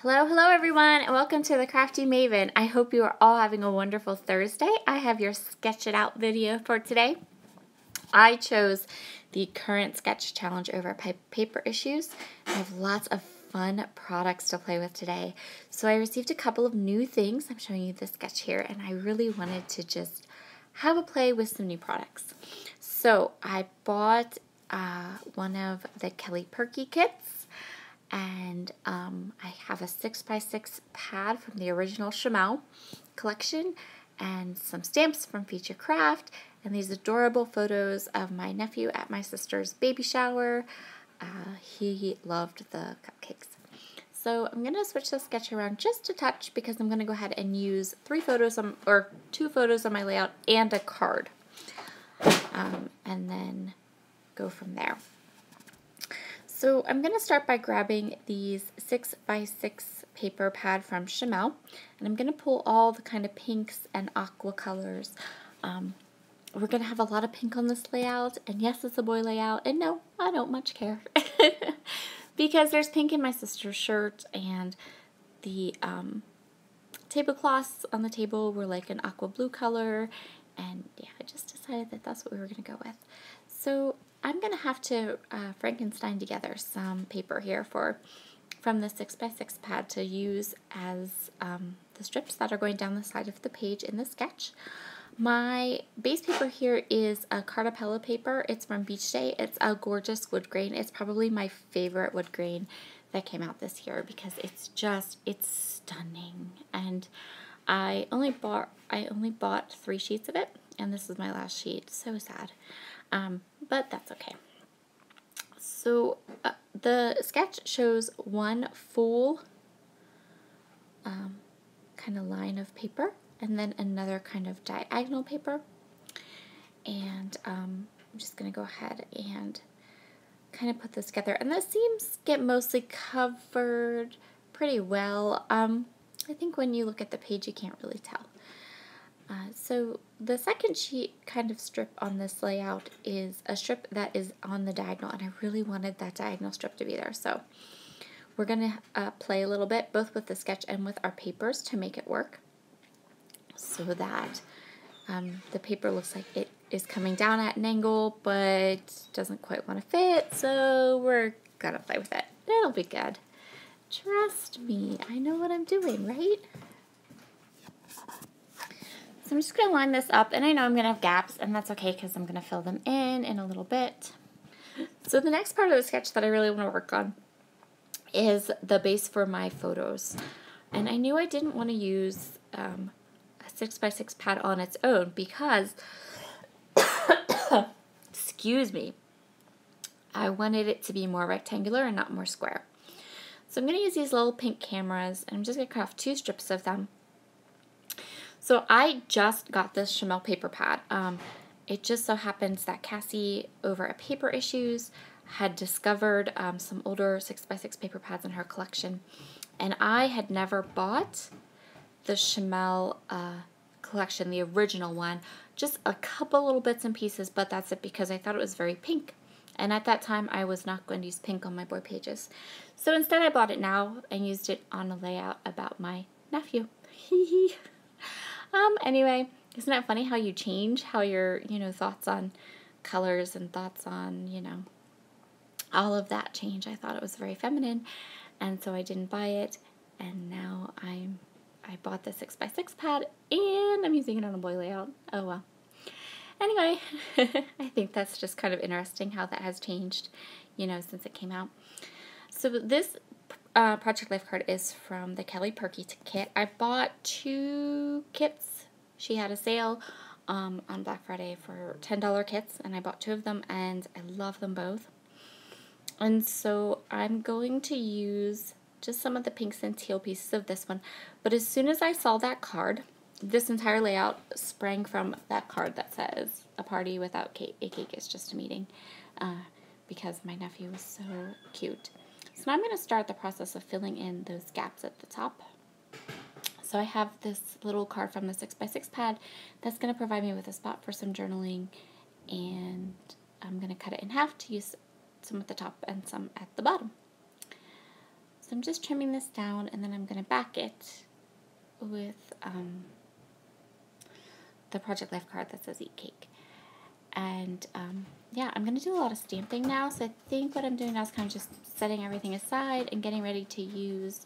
Hello everyone, and welcome to the Crafty Maven. I hope you are all having a wonderful Thursday. I have your Sketch It Out video for today. I chose the current sketch challenge over paper issues. I have lots of fun products to play with today. So I received a couple of new things. I'm showing you the sketch here, and I really wanted to just have a play with some new products. So I bought one of the Kelly Perky kits. And I have a 6x6 pad from the original Chamel collection and some stamps from Feature Craft and these adorable photos of my nephew at my sister's baby shower. He loved the cupcakes. So I'm going to switch the sketch around just a touch because I'm going to go ahead and use two photos on my layout and a card, and then go from there. So I'm going to start by grabbing these 6x6 paper pad from Chamel, and I'm going to pull all the kind of pinks and aqua colors. We're going to have a lot of pink on this layout, and yes, it's a boy layout, and no, I don't much care. Because there's pink in my sister's shirt, and the tablecloths on the table were like an aqua blue color, and yeah, I just decided that that's what we were going to go with. So I'm going to have to Frankenstein together some paper here from the 6x6 pad to use as the strips that are going down the side of the page in the sketch. My base paper here is a Cartapella paper. It's from Beach Day. It's a gorgeous wood grain. It's probably my favorite wood grain that came out this year because it's stunning. And I only bought 3 sheets of it, and this is my last sheet. So sad. But that's okay. So the sketch shows one full kind of line of paper and then another kind of diagonal paper. And I'm just going to go ahead and kind of put this together. And the seams get mostly covered pretty well. I think when you look at the page you can't really tell. So the second sheet kind of strip on this layout is a strip that is on the diagonal, and I really wanted that diagonal strip to be there. So we're going to play a little bit, both with the sketch and with our papers, to make it work so that the paper looks like it is coming down at an angle, but doesn't quite want to fit, so we're going to play with it. It'll be good. Trust me, I know what I'm doing, right? So I'm just going to line this up, and I know I'm going to have gaps, and that's okay because I'm going to fill them in a little bit. So the next part of the sketch that I really want to work on is the base for my photos. And I knew I didn't want to use a 6x6 pad on its own because, excuse me, I wanted it to be more rectangular and not more square. So I'm going to use these little pink cameras, and I'm just going to cut off 2 strips of them. So I just got this Chamel paper pad. It just so happens that Cassie, over at Paper Issues, had discovered some older 6x6 paper pads in her collection. And I had never bought the Chamel collection, the original one. Just a couple little bits and pieces, but that's it because I thought it was very pink. And at that time, I was not going to use pink on my boy pages. So instead, I bought it now and used it on a layout about my nephew. Hee Anyway, isn't that funny how you change, how your, thoughts on colors and thoughts on, all of that change. I thought it was very feminine, and so I didn't buy it, and now I bought the 6x6 pad, and I'm using it on a boy layout. Oh, well. Anyway, I think that's just kind of interesting how that has changed, since it came out. So this Project Life card is from the Kelly Perky kit. I bought 2 kits. She had a sale on Black Friday for $10 kits, and I bought 2 of them, and I love them both. And so I'm going to use just some of the pinks and teal pieces of this one. But as soon as I saw that card, this entire layout sprang from that card that says, "A party without cake. A cake is just a meeting," because my nephew was so cute. So now I'm going to start the process of filling in those gaps at the top. So I have this little card from the 6x6 pad that's going to provide me with a spot for some journaling, and I'm going to cut it in half to use some at the top and some at the bottom. So I'm just trimming this down, and then I'm going to back it with the Project Life card that says Eat Cake. And yeah, I'm going to do a lot of stamping now, so I think what I'm doing now is kind of just setting everything aside and getting ready to use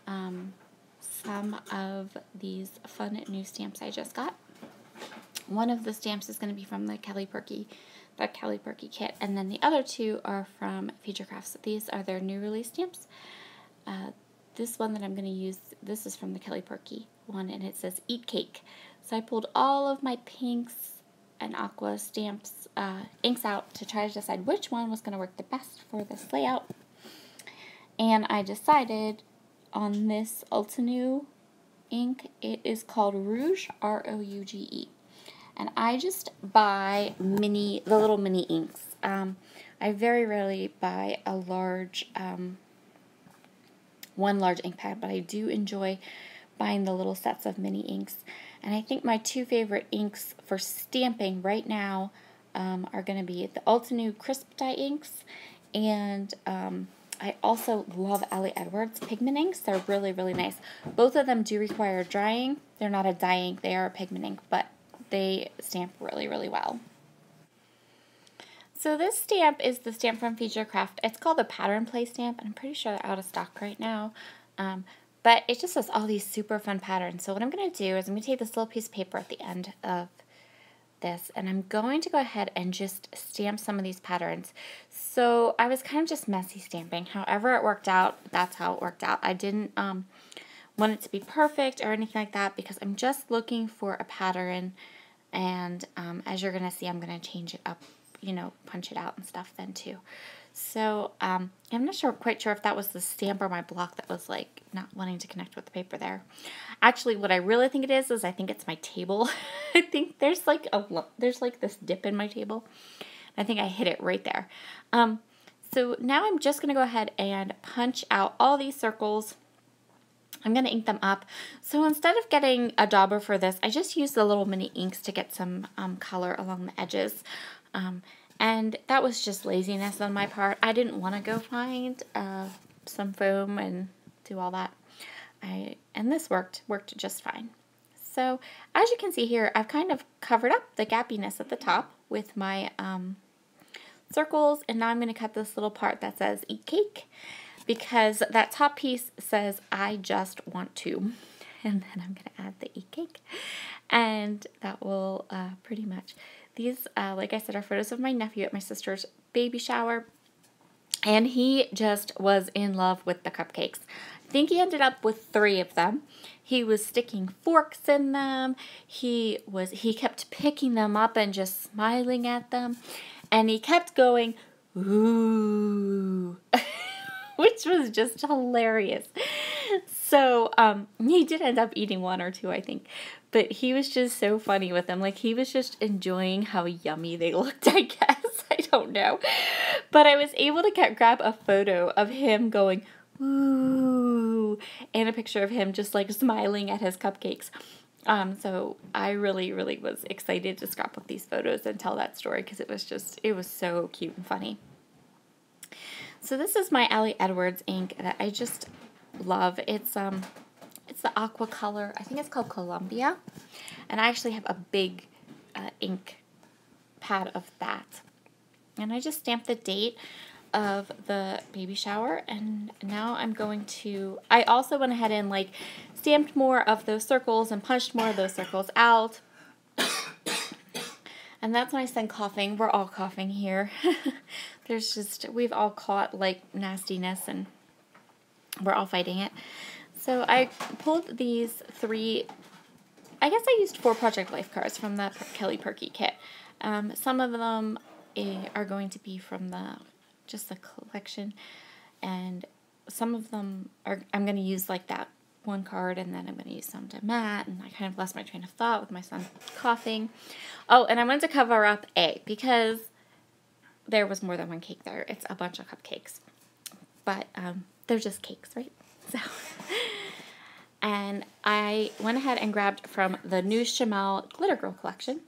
some of these fun new stamps I just got. One of the stamps is going to be from the Kelly Perky kit, and then the other two are from Future Crafts. These are their new release stamps. This one that I'm going to use, this is from the Kelly Perky one, and it says Eat Cake. So I pulled all of my pinks and aqua stamps, inks out to try to decide which one was going to work the best for this layout. And I decided on this Ultinew ink. It is called Rouge, R-O-U-G-E. And I just buy the little mini inks. I very rarely buy a large, one large ink pad, but I do enjoy buying the little sets of mini inks. And I think my two favorite inks for stamping right now are going to be the Ultinew Crisp Dye inks, and I also love Ellie Edwards pigment inks. They're really, really nice. Both of them do require drying. They're not a dye ink, they are a pigment ink, but they stamp really, really well. So this stamp is the stamp from Future Craft. It's called the Pattern Play stamp, and I'm pretty sure they're out of stock right now. But it just has all these super fun patterns. So what I'm going to do is I'm going to take this little piece of paper at the end of this, and I'm going to go ahead and just stamp some of these patterns. So I was kind of just messy stamping. However it worked out, that's how it worked out. I didn't want it to be perfect or anything like that, because I'm just looking for a pattern, and as you're going to see, I'm going to change it up, you know, punch it out and stuff then too. So I'm not quite sure if that was the stamp or my block that was like not wanting to connect with the paper there. Actually, what I really think it is I think it's my table. I think there's like this dip in my table. I think I hit it right there. So now I'm just going to go ahead and punch out all these circles. I'm going to ink them up. So instead of getting a dauber for this, I just used the little mini inks to get some color along the edges. And that was just laziness on my part. I didn't want to go find some foam and do all that. And this worked just fine. So as you can see here, I've kind of covered up the gappiness at the top with my circles. And now I'm going to cut this little part that says Eat Cake, because that top piece says I just want to. And then I'm going to add the Eat Cake. And that will pretty much... These, like I said, are photos of my nephew at my sister's baby shower, and he just was in love with the cupcakes. I think he ended up with 3 of them. He was sticking forks in them. He kept picking them up and just smiling at them, and he kept going, ooh, which was just hilarious. So he did end up eating 1 or 2, I think. But he was just so funny with them. Like, he was just enjoying how yummy they looked, I guess. I don't know. But I was able to grab a photo of him going, ooh, and a picture of him just, like, smiling at his cupcakes. So I really, really was excited to scrapbook these photos and tell that story, because it was so cute and funny. So this is my Ellie Edwards ink that I just love. It's the aqua color. I think it's called Columbia. And I actually have a big ink pad of that. And I just stamped the date of the baby shower. And now I'm going to... I also went ahead and like stamped more of those circles and punched more of those circles out. And that's when I said coughing. We're all coughing here. We've all caught like nastiness, and we're all fighting it. So I pulled these 3, I guess I used 4 Project Life cards from the Kelly Perky kit. Some of them are going to be from just the collection, and some of them I'm going to use like that 1 card, and then I'm going to use some to mat, and I kind of lost my train of thought with my son coughing. Oh, and I wanted to cover up A, because there was more than 1 cake there. It's a bunch of cupcakes, but they're just cakes, right? So, and I went ahead and grabbed from the new Chamel Glitter Girl collection.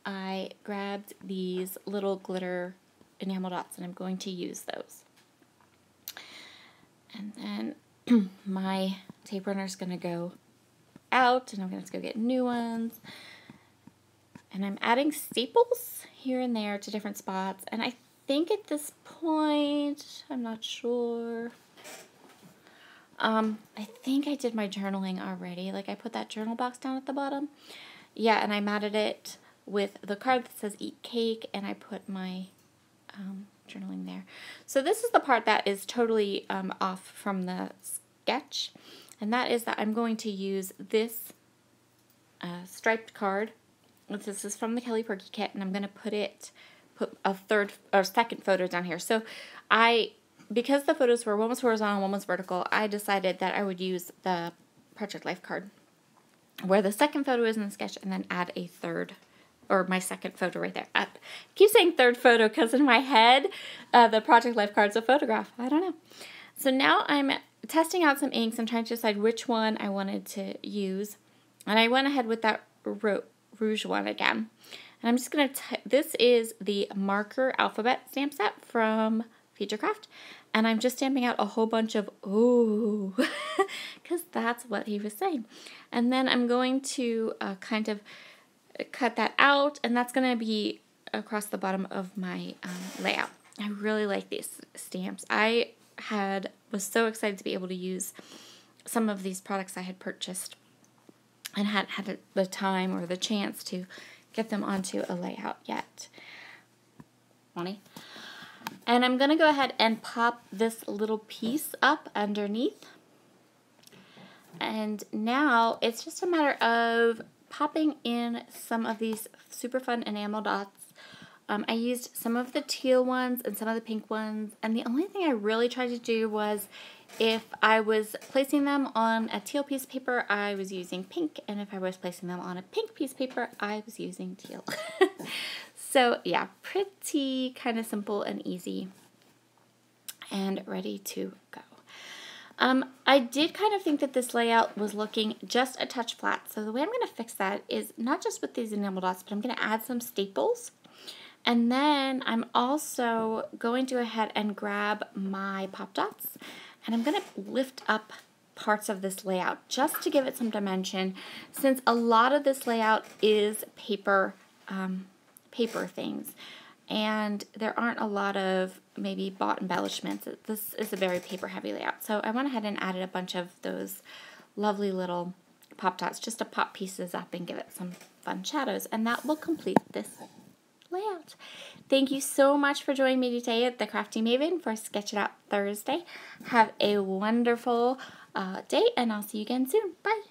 I grabbed these little glitter enamel dots, and I'm going to use those. And then my tape runner is going to go out, and I'm going to go get new ones. And I'm adding staples here and there to different spots. And I think at this point, I'm not sure. I think I did my journaling already. Like I put that journal box down at the bottom. Yeah, and I matted it with the card that says eat cake, and I put my journaling there. So this is the part that is totally off from the sketch, and that is that I'm going to use this striped card. This is from the Kelly Perky kit, and I'm going to put a third or second photo down here. So because the photos were, one was horizontal, one was vertical, I decided that I would use the Project Life card where the second photo is in the sketch, and then add a third, or my second photo right there. I keep saying third photo because in my head, the Project Life card's a photograph. I don't know. So now I'm testing out some inks. I'm trying to decide which one I wanted to use, and I went ahead with that Rouge one again. And I'm just going to, this is the marker alphabet stamp set from Futurecraft, and I'm just stamping out a whole bunch of ooh, because that's what he was saying. And then I'm going to kind of cut that out, and that's going to be across the bottom of my layout. I really like these stamps. I was so excited to be able to use some of these products I had purchased and hadn't had the time or the chance to get them onto a layout yet. Funny. And I'm going to go ahead and pop this little piece up underneath. And now it's just a matter of popping in some of these super fun enamel dots. I used some of the teal ones and some of the pink ones. And the only thing I really tried to do was, if I was placing them on a teal piece of paper, I was using pink. And if I was placing them on a pink piece of paper, I was using teal. So yeah, pretty kind of simple and easy and ready to go. I did kind of think that this layout was looking just a touch flat. So the way I'm going to fix that is not just with these enamel dots, but I'm going to add some staples. And then I'm also going to go ahead and grab my pop dots, and I'm going to lift up parts of this layout just to give it some dimension, since a lot of this layout is paper things, and there aren't a lot of maybe bought embellishments. This is a very paper heavy layout, so I went ahead and added a bunch of those lovely little pop dots just to pop pieces up and give it some fun shadows, and that will complete this layout. Thank you so much for joining me today at the Crafty Maven for Sketch It Out Thursday. Have a wonderful day, and I'll see you again soon. Bye!